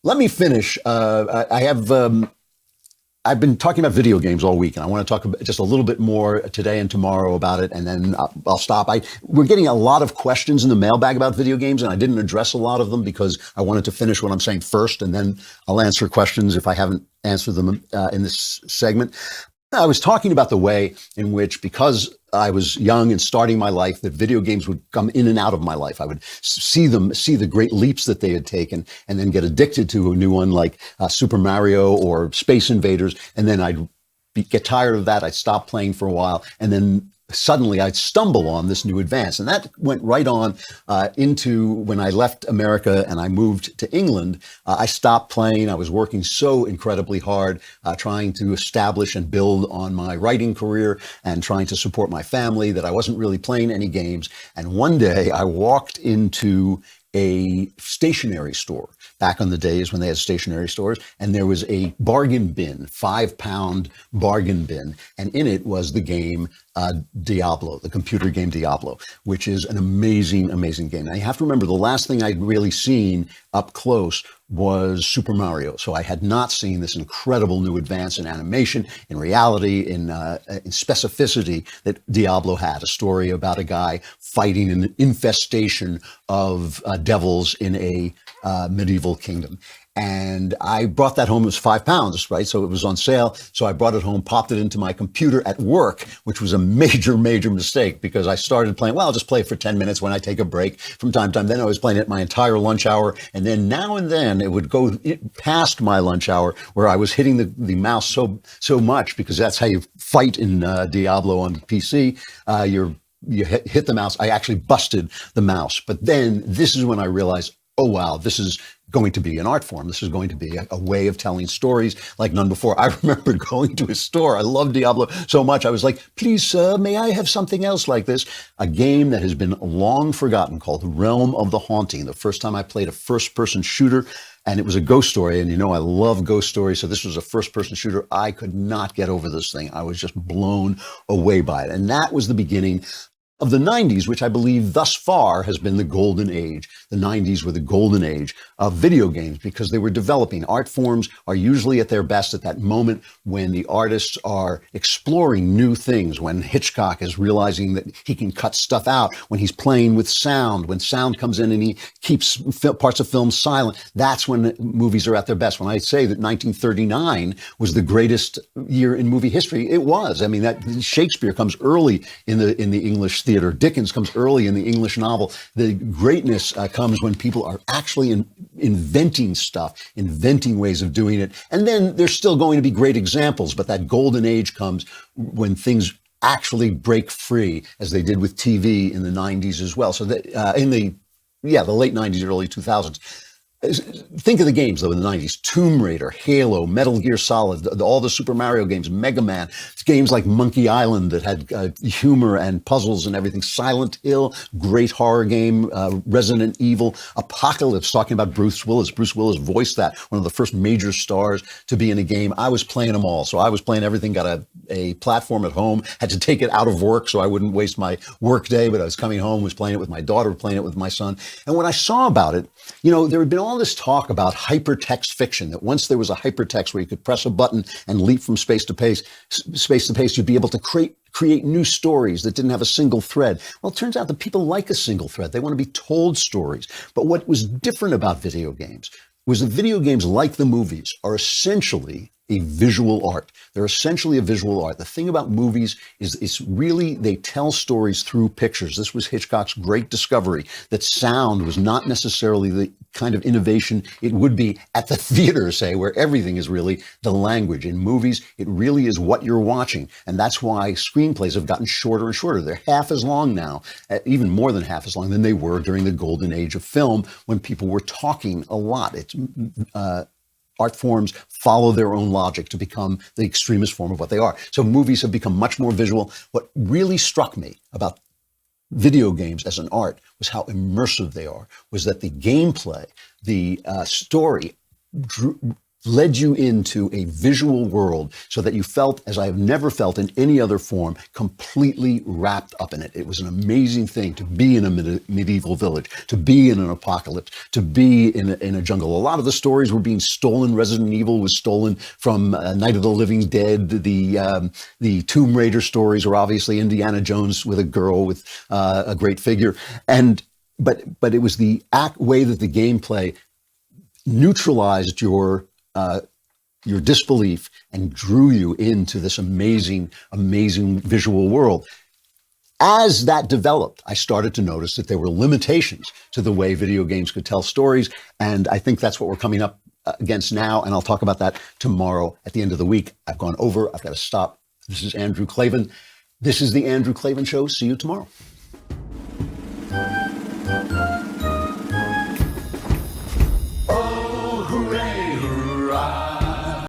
Let me finish. I have. I've been talking about video games all week, and I want to talk about just a little bit more today and tomorrow about it, and then I'll stop. We're getting a lot of questions in the mailbag about video games, and I didn't address a lot of them because I wanted to finish what I'm saying first, and then I'll answer questions if I haven't answered them in this segment. I was talking about the way in which, because I was young and starting my life, that video games would come in and out of my life. I would see the great leaps that they had taken, and then get addicted to a new one like Super Mario or Space Invaders, and then get tired of that. I'd stop playing for a while, and then suddenly I'd stumble on this new advance. And that went right on into when I left America and I moved to England. I stopped playing. I was working so incredibly hard, trying to establish and build on my writing career and trying to support my family, that I wasn't really playing any games. And one day I walked into a stationery store back on the days when they had stationery stores, and there was a bargain bin, 5-pound bargain bin, and in it was the game Diablo, the computer game Diablo, which is an amazing, amazing game. Now you have to remember, the last thing I'd really seen up close was Super Mario. So I had not seen this incredible new advance in animation, in reality, in specificity that Diablo had. A story about a guy fighting an infestation of devils in a medieval kingdom. And I brought that home. It was 5 pounds, right? So it was on sale. So I brought it home, popped it into my computer at work, which was a major, major mistake, because I started playing, well, I'll just play it for 10 minutes when I take a break from time to time. Then I was playing it my entire lunch hour. And then now and then it would go past my lunch hour, where I was hitting the mouse so much, because that's how you fight in Diablo on PC. You hit the mouse. I actually busted the mouse. But then this is when I realized, oh, wow, this is going to be an art form. This is going to be a way of telling stories like none before. I remember going to a store. I love Diablo so much. I was like, please, sir, may I have something else like this? A game that has been long forgotten called Realm of the Haunting. The first time I played a first-person shooter, and it was a ghost story. And you know, I love ghost stories. So this was a first-person shooter. I could not get over this thing. I was just blown away by it. And that was the beginning of the 90s, which I believe thus far has been the golden age. The 90s were the golden age of video games, because they were developing. Art forms are usually at their best at that moment when the artists are exploring new things, when Hitchcock is realizing that he can cut stuff out, when he's playing with sound, when sound comes in and he keeps parts of film silent. That's when movies are at their best. When I say that 1939 was the greatest year in movie history, it was. I mean, that Shakespeare comes early in the English theater. Dickens comes early in the English novel. The greatness comes when people are actually inventing stuff, inventing ways of doing it. And then there's still going to be great examples, but that golden age comes when things actually break free, as they did with TV in the 90s as well. So that in the late 90s, early 2000s. Think of the games, though, in the 90s. Tomb Raider, Halo, Metal Gear Solid, all the Super Mario games, Mega Man, games like Monkey Island that had humor and puzzles and everything. Silent Hill, great horror game. Resident Evil, Apocalypse, talking about Bruce Willis. Bruce Willis voiced that, one of the first major stars to be in a game. I was playing them all. So I was playing everything, got a platform at home, had to take it out of work so I wouldn't waste my work day, but I was coming home, was playing it with my daughter, playing it with my son. And when I saw about it, you know, there had been all this talk about hypertext fiction, that once there was a hypertext where you could press a button and leap from space to space, you'd be able to create new stories that didn't have a single thread. Well, it turns out that people like a single thread. They want to be told stories. But what was different about video games was that video games, like the movies, are essentially a visual art. They're essentially a visual art. The thing about movies is it's really, they tell stories through pictures. This was Hitchcock's great discovery, that sound was not necessarily the kind of innovation it would be at the theater, say, where everything is really the language. In movies, it really is what you're watching. And that's why screenplays have gotten shorter and shorter. They're half as long now, even more than half as long than they were during the golden age of film, when people were talking a lot. Art forms follow their own logic to become the extremist form of what they are. So movies have become much more visual. What really struck me about video games as an art was how immersive they are, was that the gameplay, the story led you into a visual world so that you felt, as I have never felt in any other form, completely wrapped up in it. It was an amazing thing to be in a medieval village, to be in an apocalypse, to be in a jungle. A lot of the stories were being stolen. Resident Evil was stolen from Night of the Living Dead. The Tomb Raider stories were obviously Indiana Jones with a girl with a great figure. But it was the way that the gameplay neutralized your disbelief and drew you into this amazing, amazing visual world. As that developed, I started to notice that there were limitations to the way video games could tell stories. And I think that's what we're coming up against now. And I'll talk about that tomorrow at the end of the week. I've gone over. I've got to stop. This is Andrew Klavan. This is the Andrew Klavan Show. See you tomorrow.